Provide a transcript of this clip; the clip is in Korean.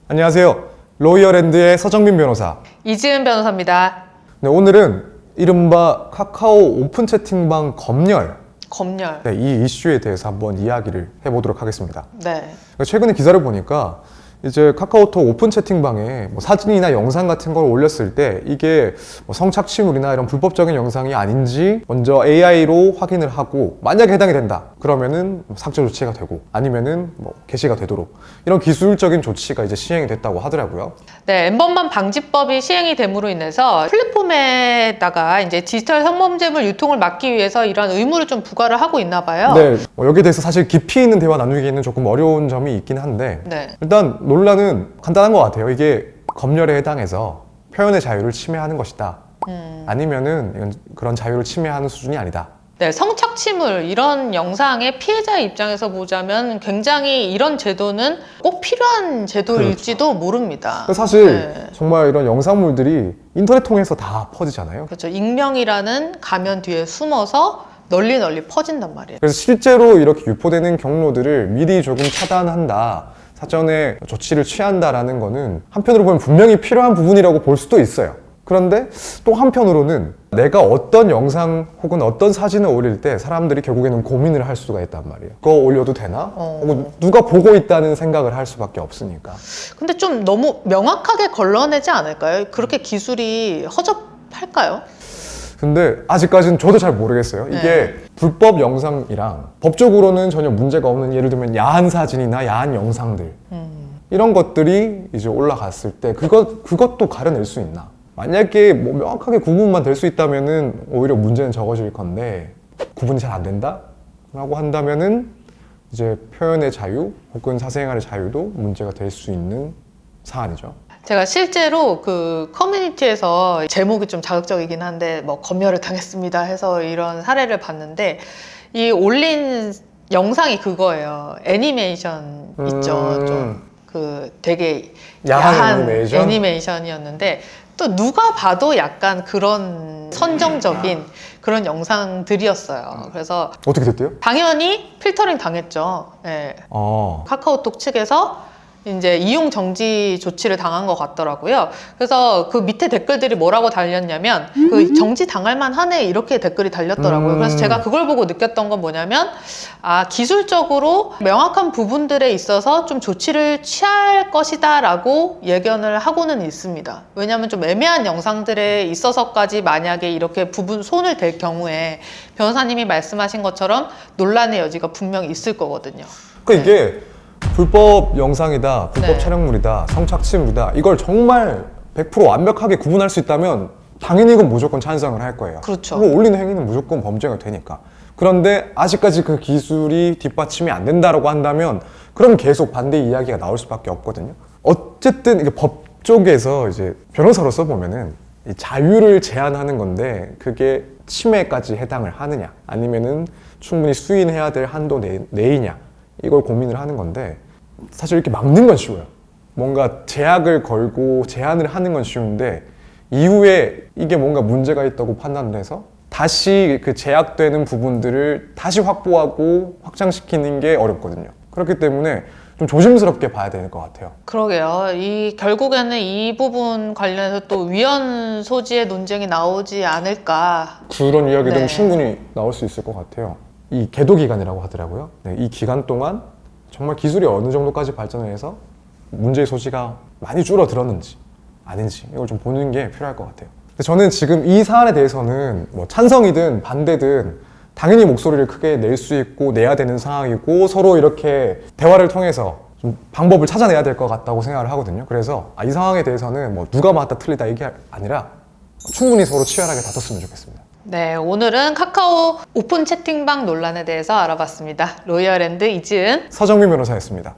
안녕하세요. 로이어랜드의 서정민 변호사. 이지은 변호사입니다. 네, 오늘은 이른바 카카오 오픈 채팅방 검열, 검열. 네, 이 이슈에 대해서 한번 이야기를 해보도록 하겠습니다. 네. 최근에 기사를 보니까 이제 카카오톡 오픈 채팅방에 뭐 사진이나 영상 같은 걸 올렸을 때 이게 뭐 성착취물이나 이런 불법적인 영상이 아닌지 먼저 AI로 확인을 하고 만약에 해당이 된다 그러면은 삭제 조치가 되고 아니면은 뭐 게시가 되도록 이런 기술적인 조치가 이제 시행이 됐다고 하더라고요. 네, N번만 방지법이 시행이 됨으로 인해서 플랫폼에다가 이제 디지털 성범죄물 유통을 막기 위해서 이런 의무를 좀 부과를 하고 있나 봐요. 네, 여기에 대해서 사실 깊이 있는 대화 나누기에는 조금 어려운 점이 있긴 한데 네. 일단 논란은 간단한 것 같아요. 이게 검열에 해당해서 표현의 자유를 침해하는 것이다. 아니면은 이건 그런 자유를 침해하는 수준이 아니다. 네, 성착취물 이런 영상의 피해자의 입장에서 보자면 굉장히 이런 제도는 꼭 필요한 제도일지도 모릅니다. 사실 네. 정말 이런 영상물들이 인터넷 통해서 다 퍼지잖아요. 그렇죠. 익명이라는 가면 뒤에 숨어서 널리 퍼진단 말이에요. 그래서 실제로 이렇게 유포되는 경로들을 미리 조금 차단한다. 사전에 조치를 취한다라는 거는 한편으로 보면 분명히 필요한 부분이라고 볼 수도 있어요. 그런데 또 한편으로는 내가 어떤 영상 혹은 어떤 사진을 올릴 때 사람들이 결국에는 고민을 할 수가 있단 말이에요. 그거 올려도 되나? 혹은 누가 보고 있다는 생각을 할 수밖에 없으니까. 근데 좀 너무 명확하게 걸러내지 않을까요? 그렇게 기술이 허접할까요? 근데 아직까지는 저도 잘 모르겠어요. 이게 네. 불법 영상이랑 법적으로는 전혀 문제가 없는 예를 들면 야한 사진이나 야한 영상들 이런 것들이 이제 올라갔을 때 그것도 가려낼 수 있나? 만약에 뭐 명확하게 구분만 될 수 있다면은 오히려 문제는 적어질 건데 구분이 잘 안 된다? 라고 한다면은 이제 표현의 자유 혹은 사생활의 자유도 문제가 될 수 있는 사안이죠. 제가 실제로 그 커뮤니티에서 제목이 좀 자극적이긴 한데 뭐 검열을 당했습니다 해서 이런 사례를 봤는데 이 올린 영상이 그거예요. 애니메이션 있죠. 좀 그 되게 야한 애니메이션이었는데 또 누가 봐도 약간 그런 선정적인 그런 영상들이었어요. 그래서 어떻게 됐대요? 당연히 필터링 당했죠. 네. 카카오톡 측에서 이제 이용 정지 조치를 당한 것 같더라고요. 그래서 그 밑에 댓글들이 뭐라고 달렸냐면 그 정지 당할 만하네 이렇게 댓글이 달렸더라고요. 그래서 제가 그걸 보고 느꼈던 건 뭐냐면 기술적으로 명확한 부분들에 있어서 좀 조치를 취할 것이다 라고 예견을 하고는 있습니다. 왜냐하면 좀 애매한 영상들에 있어서까지 만약에 이렇게 부분 손을 댈 경우에 변호사님이 말씀하신 것처럼 논란의 여지가 분명히 있을 거거든요. 그러니까 이게 불법 영상이다, 불법 네. 촬영물이다, 성착취물이다 이걸 정말 100% 완벽하게 구분할 수 있다면 당연히 이건 무조건 찬성을 할 거예요. 그렇죠. 그거 올리는 행위는 무조건 범죄가 되니까. 그런데 아직까지 그 기술이 뒷받침이 안 된다라고 한다면 그럼 계속 반대 이야기가 나올 수밖에 없거든요. 어쨌든 이게 법 쪽에서 이제 변호사로서 보면은 이 자유를 제한하는 건데 그게 침해까지 해당을 하느냐 아니면은 충분히 수인해야 될 한도 내이냐 이걸 고민을 하는 건데 사실 이렇게 막는 건 쉬워요. 뭔가 제약을 걸고 제한을 하는 건 쉬운데 이후에 이게 뭔가 문제가 있다고 판단을 해서 다시 그 제약되는 부분들을 다시 확보하고 확장시키는 게 어렵거든요. 그렇기 때문에 좀 조심스럽게 봐야 되는 것 같아요. 그러게요. 결국에는 이 부분 관련해서 또 위헌 소지의 논쟁이 나오지 않을까. 그런 이야기도 네. 충분히 나올 수 있을 것 같아요. 이 계도 기간이라고 하더라고요. 네, 이 기간 동안 정말 기술이 어느 정도까지 발전을 해서 문제의 소지가 많이 줄어들었는지 아닌지 이걸 좀 보는 게 필요할 것 같아요. 근데 저는 지금 이 사안에 대해서는 뭐 찬성이든 반대든 당연히 목소리를 크게 낼 수 있고 내야 되는 상황이고 서로 이렇게 대화를 통해서 좀 방법을 찾아내야 될 것 같다고 생각을 하거든요. 그래서 이 상황에 대해서는 뭐 누가 맞다 틀리다 이게 아니라 충분히 서로 치열하게 다퉜으면 좋겠습니다. 네, 오늘은 카카오 오픈 채팅방 논란에 대해서 알아봤습니다. 로이어랜드 이지은 서정민 변호사였습니다.